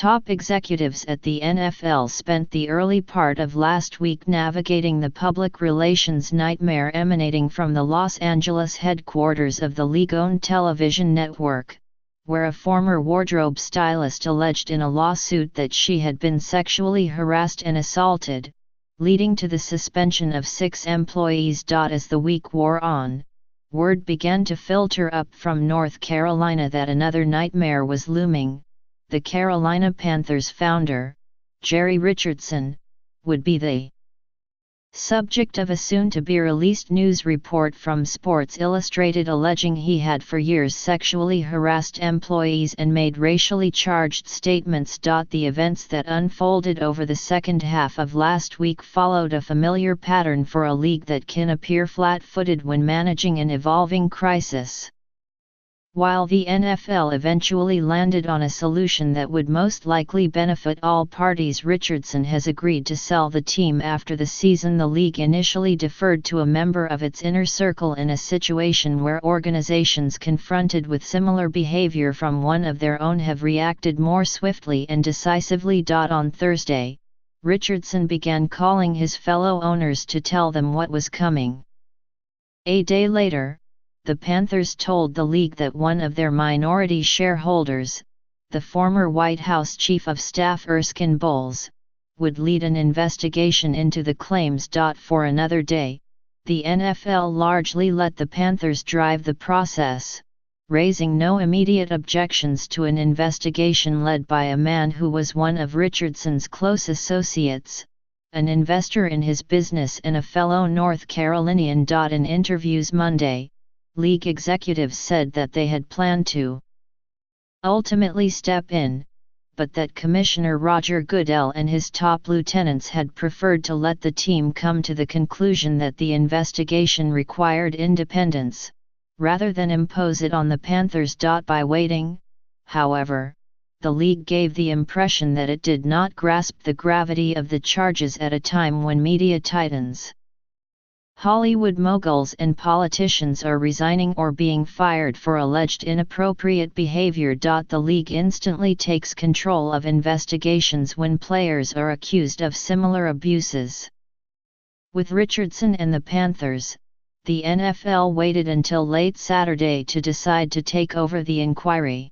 Top executives at the NFL spent the early part of last week navigating the public relations nightmare emanating from the Los Angeles headquarters of the league-owned television network, where a former wardrobe stylist alleged in a lawsuit that she had been sexually harassed and assaulted, leading to the suspension of 6 employees. As the week wore on, word began to filter up from North Carolina that another nightmare was looming. The Carolina Panthers founder, Jerry Richardson, would be the subject of a soon-to-be-released news report from Sports Illustrated alleging he had for years sexually harassed employees and made racially charged statements. The events that unfolded over the second half of last week followed a familiar pattern for a league that can appear flat-footed when managing an evolving crisis. While the NFL eventually landed on a solution that would most likely benefit all parties, Richardson has agreed to sell the team after the season. The league initially deferred to a member of its inner circle in a situation where organizations confronted with similar behavior from one of their own have reacted more swiftly and decisively. On Thursday, Richardson began calling his fellow owners to tell them what was coming. A day later, the Panthers told the league that one of their minority shareholders, the former White House Chief of Staff Erskine Bowles, would lead an investigation into the claims. For another day, the NFL largely let the Panthers drive the process, raising no immediate objections to an investigation led by a man who was one of Richardson's close associates, an investor in his business and a fellow North Carolinian. In interviews Monday, league executives said that they had planned to ultimately step in, but that Commissioner Roger Goodell and his top lieutenants had preferred to let the team come to the conclusion that the investigation required independence, rather than impose it on the Panthers. By waiting, however, the league gave the impression that it did not grasp the gravity of the charges at a time when media titans, Hollywood moguls and politicians are resigning or being fired for alleged inappropriate behavior. The league instantly takes control of investigations when players are accused of similar abuses. With Richardson and the Panthers, the NFL waited until late Saturday to decide to take over the inquiry.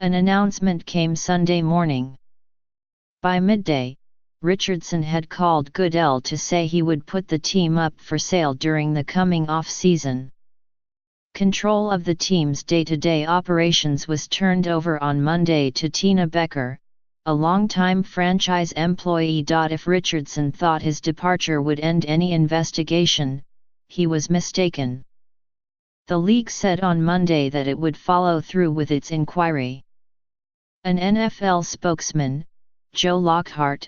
An announcement came Sunday morning. By midday, Richardson had called Goodell to say he would put the team up for sale during the coming off-season. Control of the team's day-to-day operations was turned over on Monday to Tina Becker, a longtime franchise employee. If Richardson thought his departure would end any investigation, he was mistaken. The league said on Monday that it would follow through with its inquiry. An NFL spokesman, Joe Lockhart,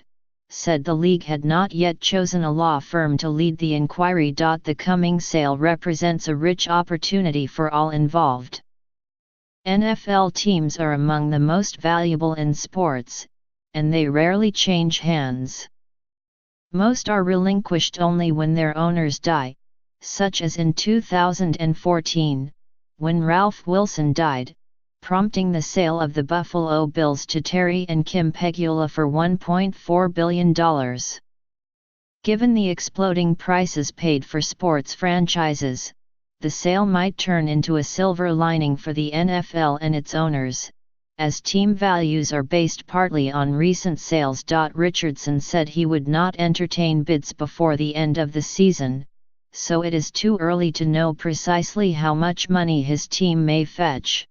said the league had not yet chosen a law firm to lead the inquiry. The coming sale represents a rich opportunity for all involved. NFL teams are among the most valuable in sports, and they rarely change hands. Most are relinquished only when their owners die, such as in 2014, when Ralph Wilson died, prompting the sale of the Buffalo Bills to Terry and Kim Pegula for $1.4 billion. Given the exploding prices paid for sports franchises, the sale might turn into a silver lining for the NFL and its owners, as team values are based partly on recent sales. Richardson said he would not entertain bids before the end of the season, so it is too early to know precisely how much money his team may fetch.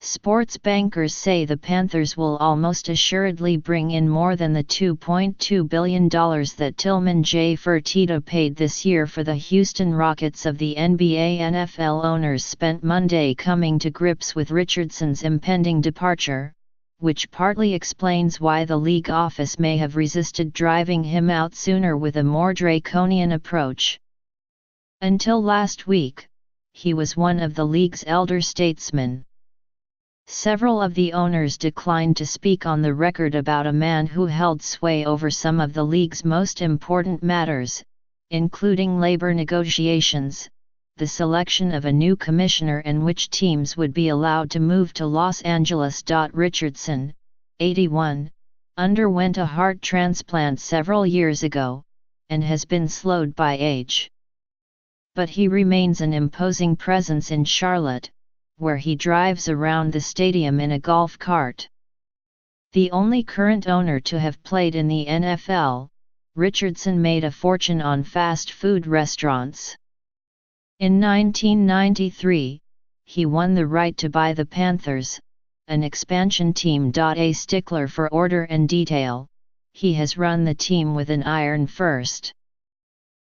Sports bankers say the Panthers will almost assuredly bring in more than the $2.2 billion that Tillman J. Fertitta paid this year for the Houston Rockets of the NBA. NFL owners spent Monday coming to grips with Richardson's impending departure, which partly explains why the league office may have resisted driving him out sooner with a more draconian approach. Until last week, he was one of the league's elder statesmen. Several of the owners declined to speak on the record about a man who held sway over some of the league's most important matters, including labor negotiations, the selection of a new commissioner and which teams would be allowed to move to Los Angeles. Richardson, 81, underwent a heart transplant several years ago, and has been slowed by age. But he remains an imposing presence in Charlotte, where he drives around the stadium in a golf cart. The only current owner to have played in the NFL, Richardson made a fortune on fast food restaurants. In 1993, he won the right to buy the Panthers, an expansion team. A stickler for order and detail, he has run the team with an iron fist.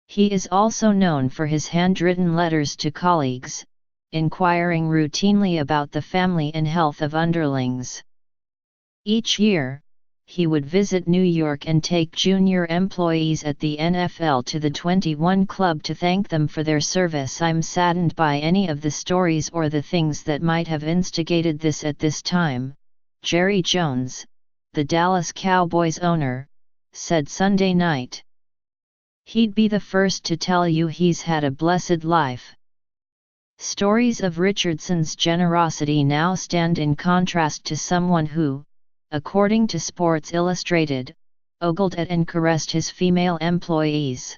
He is also known for his handwritten letters to colleagues, inquiring routinely about the family and health of underlings. Each year, he would visit New York and take junior employees at the NFL to the 21 Club to thank them for their service. I'm saddened by any of the stories or the things that might have instigated this at this time, Jerry Jones, the Dallas Cowboys owner, said Sunday night. He'd be the first to tell you he's had a blessed life. Stories of Richardson's generosity now stand in contrast to someone who, according to Sports Illustrated, ogled at and caressed his female employees.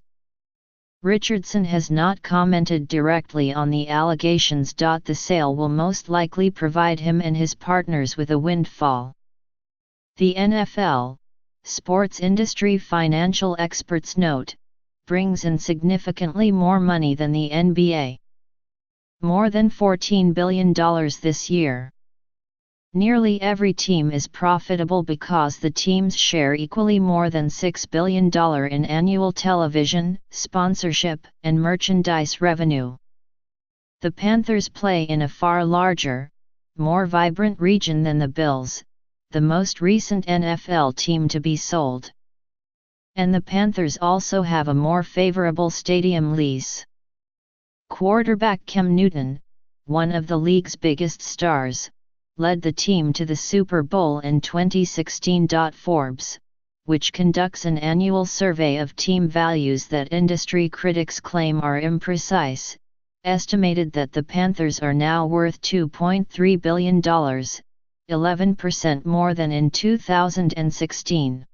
Richardson has not commented directly on the allegations. The sale will most likely provide him and his partners with a windfall. The NFL, sports industry financial experts note, brings in significantly more money than the NBA. More than $14 billion this year. Nearly every team is profitable because the teams share equally more than $6 billion in annual television, sponsorship, and merchandise revenue. The Panthers play in a far larger, more vibrant region than the Bills, the most recent NFL team to be sold. And the Panthers also have a more favorable stadium lease. Quarterback Cam Newton, one of the league's biggest stars, led the team to the Super Bowl in 2016. Forbes, which conducts an annual survey of team values that industry critics claim are imprecise, estimated that the Panthers are now worth $2.3 billion, 11% more than in 2016.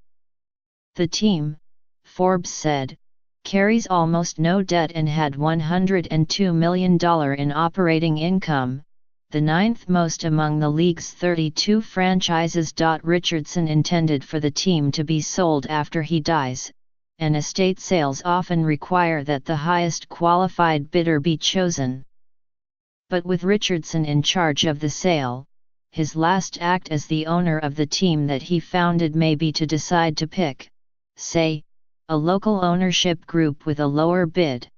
The team, Forbes said, carries almost no debt and had $102 million in operating income, the ninth most among the league's 32 franchises. Richardson intended for the team to be sold after he dies, and estate sales often require that the highest qualified bidder be chosen. But with Richardson in charge of the sale, his last act as the owner of the team that he founded may be to decide to pick, say, a local ownership group with a lower bid.